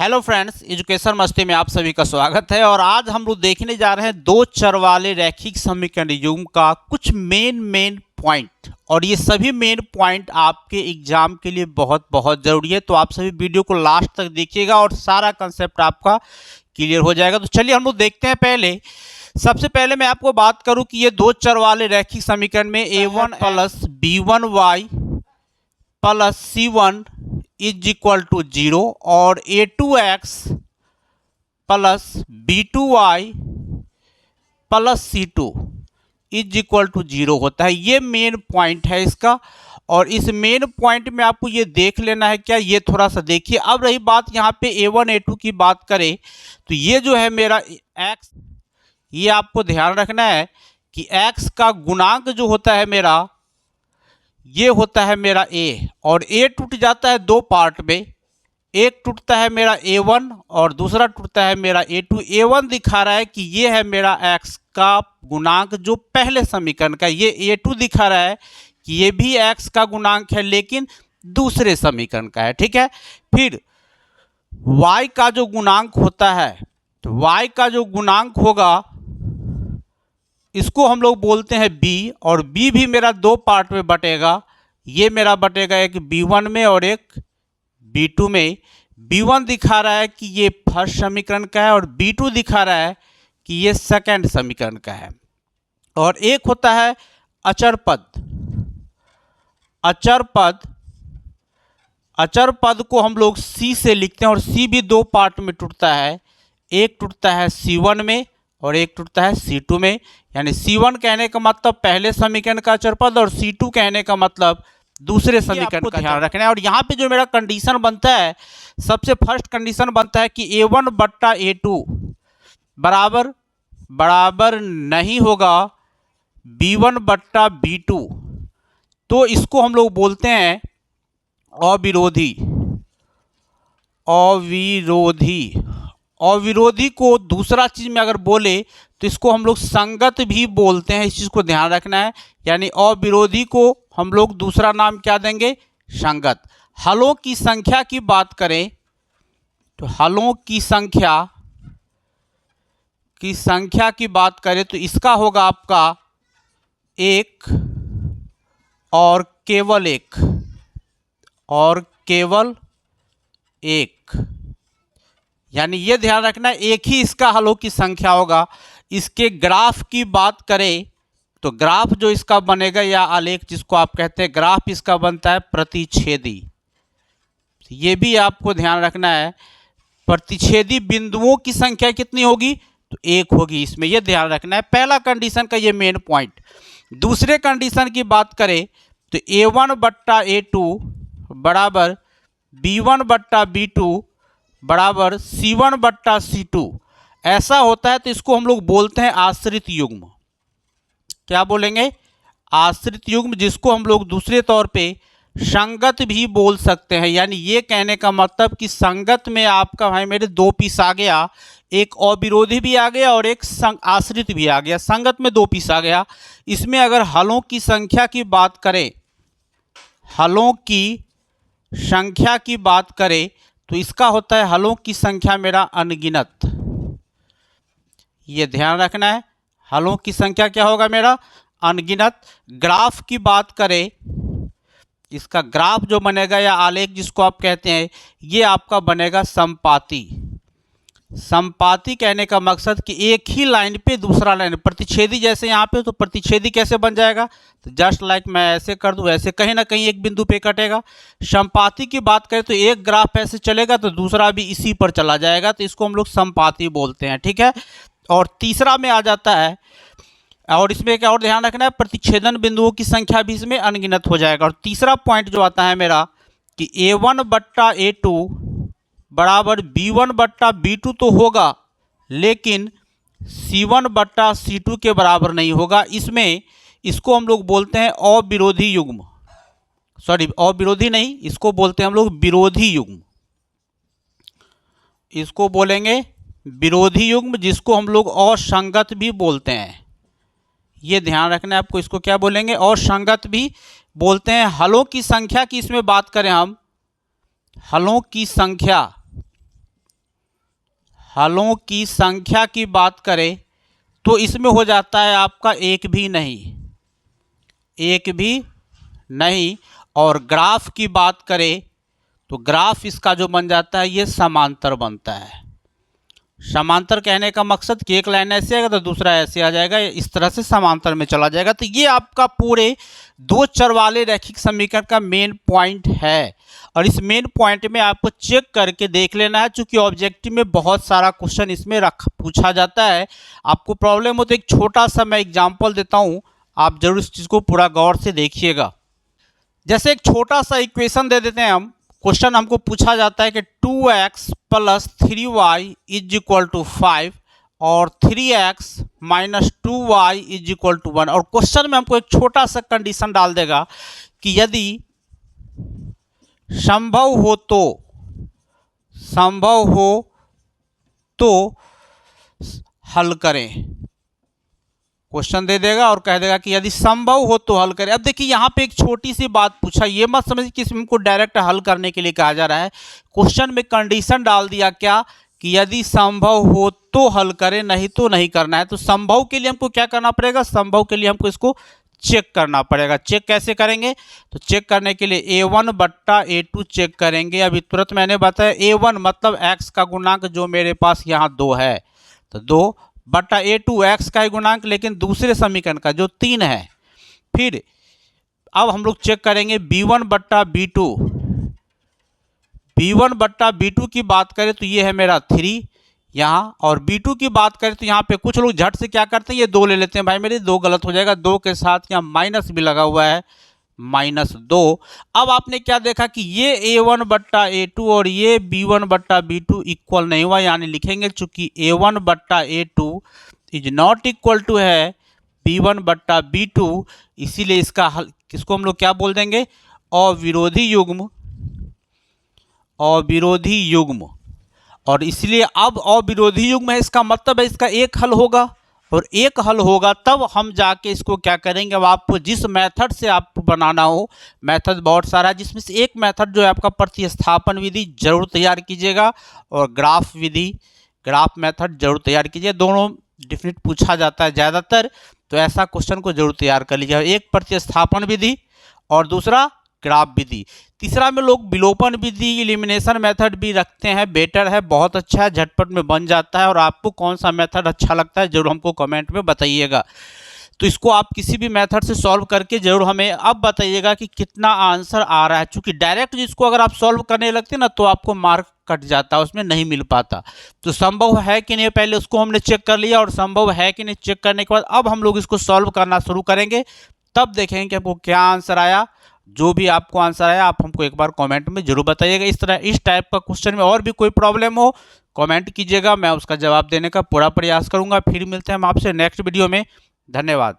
Hello friends, education मस्ती में आप सभी का स्वागत है। और आज हम लोग देखने जा रहे हैं दो चर वाले रैखिक समीकरण युग्म का कुछ मेन पॉइंट। और ये सभी मेन पॉइंट आपके एग्जाम के लिए बहुत बहुत ज़रूरी है, तो आप सभी वीडियो को लास्ट तक देखिएगा और सारा कंसेप्ट आपका क्लियर हो जाएगा। तो चलिए हम लोग देखते हैं। सबसे पहले मैं आपको बात करूं कि ये दो चर वाले रैखिक समीकरण में a1 plus b1y plus c1 is equal to 0 और a2x plus b2y plus c2 is equal to 0 होता है। ये मेन पॉइंट है इसका। और इस मेन पॉइंट में आपको ये देख लेना है क्या, ये थोड़ा सा देखिए। अब रही बात यहाँ पे a1 a2 की बात करें तो ये जो है मेरा x, ये आपको ध्यान रखना है कि x का गुणांक जो होता है मेरा, ये होता है मेरा a। और a टूट जाता है दो पार्ट में, एक टूटता है मेरा a1 और दूसरा टूटता है मेरा a2। a1 दिखा रहा है कि ये है मेरा x का गुणांक जो पहले समीकरण का, ये a2 दिखा रहा है कि ये भी x का गुणांक है लेकिन दूसरे समीकरण का है। ठीक है। फिर y का जो गुणांक होता है, तो y का जो गुणांक होगा इसको हम लोग बोलते हैं b। और b भी मेरा दो पार्ट में बटेगा, ये मेरा बटेगा एक b1 में और एक b2 में। b1 दिखा रहा है कि ये फर्स्ट समीकरण का है और b2 दिखा रहा है कि ये सेकंड समीकरण का है। और एक होता है अचर पद। अचर पद को हम लोग c से लिखते हैं और c भी दो पार्ट में टूटता है, एक टूटता है c1 में और एक टूटता है c2 में। यानी c1 कहने का मतलब पहले समीकरण का अचर पद और c2 कहने का मतलब दूसरे समीकरण का। ध्यान रखना है। और यहाँ पे जो मेरा कंडीशन बनता है, सबसे फर्स्ट कंडीशन बनता है कि a1 बट्टा a2 बराबर बराबर नहीं होगा b1 बट्टा b2। तो इसको हम लोग बोलते हैं अविरोधी। अविरोधी को दूसरा चीज में अगर बोले तो इसको हम लोग संगत भी बोलते हैं, इस चीज को ध्यान रखना है। यानी अविरोधी को हम लोग दूसरा नाम क्या देंगे, संगत। हलों की संख्या की बात करें तो हलों की संख्या की बात करें तो इसका होगा आपका एक और केवल एक। यानी ये ध्यान रखना, एक ही इसका हलों की संख्या होगा। इसके ग्राफ की बात करें तो ग्राफ जो इसका बनेगा या आलेख जिसको आप कहते हैं, ग्राफ इसका बनता है प्रतिच्छेदी। ये भी आपको ध्यान रखना है। प्रतिच्छेदी बिंदुओं की संख्या कितनी होगी, तो एक होगी इसमें, ये ध्यान रखना है। पहला कंडीशन का ये मेन पॉइंट। दूसरे कंडीशन की बात करें तो a1 बट्टा a2 बराबर b1 बट्टा b2 बराबर c1 बट्टा c2। ऐसा होता है तो इसको हम लोग बोलते हैं आश्रित युग्म। क्या बोलेंगे, आश्रित युग्म, जिसको हम लोग दूसरे तौर पे संगत भी बोल सकते हैं। यानी ये कहने का मतलब कि संगत में आपका भाई मेरे दो पीस आ गया, एक अविरोधी भी आ गया और एक आश्रित भी आ गया। संगत में दो पीस आ गया। इसमें अगर हलों की संख्या की बात करें, तो इसका होता है हलों की संख्या मेरा अनगिनत। ये ध्यान रखना है, हलों की संख्या क्या होगा मेरा, अनगिनत। ग्राफ की बात करें, इसका ग्राफ जो बनेगा या आलेख जिसको आप कहते हैं, ये आपका बनेगा संपाती। संपाती कहने का मकसद कि एक ही लाइन पे दूसरा लाइन, प्रतिच्छेदी जैसे यहाँ पे, तो प्रतिच्छेदी कैसे बन जाएगा, तो जस्ट लाइक मैं ऐसे कर दूं, ऐसे कहीं ना कहीं एक बिंदु पे कटेगा। संपाती की बात करें तो एक ग्राफ ऐसे चलेगा तो दूसरा भी इसी पर चला जाएगा, तो इसको हम लोग संपाती बोलते हैं। ठीक है। और तीसरा में आ जाता है, और इसमें क्या और ध्यान रखना है, प्रतिच्छेदन बिंदुओं की संख्या भी इसमें अनगिनत हो जाएगा। और तीसरा पॉइंट जो आता है मेरा कि a1 बट्टा a2 बराबर b1 बट्टा b2 तो होगा लेकिन c1 बट्टा c2 के बराबर नहीं होगा। इसमें इसको हम लोग बोलते हैं अविरोधी युग्म। सॉरी, अविरोधी नहीं, इसको बोलते हैं हम लोग विरोधी युग्म। इसको बोलेंगे विरोधी युग्म, जिसको हम लोग असंगत भी बोलते हैं। ये ध्यान रखना है आपको, इसको क्या बोलेंगे, असंगत भी बोलते हैं। हलों की संख्या की इसमें बात करें हम, हलों की संख्या हलों की संख्या की बात करें तो इसमें हो जाता है आपका एक भी नहीं। और ग्राफ की बात करें तो ग्राफ इसका जो बन जाता है ये समांतर बनता है। समांतर कहने का मकसद कि एक लाइन ऐसे आएगा तो दूसरा ऐसे आ जाएगा, इस तरह से समांतर में चला जाएगा। तो ये आपका पूरे दो चर वाले रैखिक समीकरण का मेन पॉइंट है। और इस मेन पॉइंट में आपको चेक करके देख लेना है, चूंकि ऑब्जेक्टिव में बहुत सारा क्वेश्चन इसमें पूछा जाता है। आपको प्रॉब्लम हो तो एक छोटा सा मैं एग्जाम्पल देता हूँ, आप जरूर इस चीज़ को पूरा गौर से देखिएगा। जैसे एक छोटा सा इक्वेशन दे देते हैं हम। क्वेश्चन हमको पूछा जाता है कि 2x plus 3y is equal to 5 और 3x minus 2y is equal to 1। और क्वेश्चन में हमको एक छोटा सा कंडीशन डाल देगा कि यदि संभव हो तो हल करें। क्वेश्चन दे देगा और कह देगा कि यदि संभव हो तो हल करें। अब देखिए यहाँ पे एक छोटी सी बात पूछा, ये मत समझिए कि इसमें हमको डायरेक्ट हल करने के लिए कहा जा रहा है। क्वेश्चन में कंडीशन डाल दिया क्या कि यदि संभव हो तो हल करें, नहीं तो नहीं करना है। तो संभव के लिए हमको क्या करना पड़ेगा, संभव के लिए हमको इसको चेक करना पड़ेगा। चेक कैसे करेंगे, तो चेक करने के लिए a1 बट्टा a2 चेक करेंगे। अभी तुरंत मैंने बताया a1 मतलब x का गुणांक जो मेरे पास यहाँ 2 है, तो 2 बटा a2 x का ही गुणांक लेकिन दूसरे समीकरण का जो 3 है। फिर अब हम लोग चेक करेंगे b1 बट्टा b2। b1 बट्टा b2 की बात करें तो ये है मेरा 3 यहाँ, और b2 की बात करें तो यहाँ पे कुछ लोग झट से क्या करते हैं, ये 2 ले लेते हैं। भाई मेरे 2 गलत हो जाएगा, 2 के साथ यहाँ माइनस भी लगा हुआ है, -2। अब आपने क्या देखा कि ये a1 बट्टा a2 और ये b1 बट्टा b2 इक्वल नहीं हुआ, यानी लिखेंगे चूंकि a1 बट्टा a2 is not equal to है b1 बट्टा b2, इसीलिए इसका हल किसको हम लोग क्या बोल देंगे, अविरोधी युग्म। और इसलिए अब अविरोधी युग्म है, इसका मतलब है इसका एक हल होगा, और एक हल होगा तब हम जाके इसको क्या करेंगे। अब आपको जिस मेथड से आपको बनाना हो, मेथड बहुत सारा है, जिसमें से एक मेथड जो है आपका प्रतिस्थापन विधि जरूर तैयार कीजिएगा, और ग्राफ मेथड जरूर तैयार कीजिए। दोनों डिफिनिट पूछा जाता है ज़्यादातर, तो ऐसा क्वेश्चन को जरूर तैयार कर लीजिए। एक प्रतिस्थापन विधि और दूसरा ग्राफ विधि। तीसरा में लोग विलोपन विधि, एलिमिनेशन मेथड भी रखते हैं, बेटर है, बहुत अच्छा है, झटपट में बन जाता है। और आपको कौन सा मेथड अच्छा लगता है जरूर हमको कमेंट में बताइएगा। तो इसको आप किसी भी मेथड से सॉल्व करके जरूर हमें अब बताइएगा कि कितना आंसर आ रहा है, क्योंकि डायरेक्ट जिसको अगर आप सॉल्व करने लगते हैं ना तो आपको मार्क कट जाता है, उसमें नहीं मिल पाता। तो संभव है कि नहीं पहले उसको हमने चेक कर लिया, और संभव है कि नहीं चेक करने के बाद अब हम लोग इसको सॉल्व करना शुरू करेंगे, तब देखेंगे कि आपको क्या आंसर आया। जो भी आपको आंसर आया आप हमको एक बार कमेंट में जरूर बताइएगा। इस टाइप का क्वेश्चन में और भी कोई प्रॉब्लम हो कमेंट कीजिएगा, मैं उसका जवाब देने का पूरा प्रयास करूंगा। फिर मिलते हैं हम आपसे नेक्स्ट वीडियो में। धन्यवाद।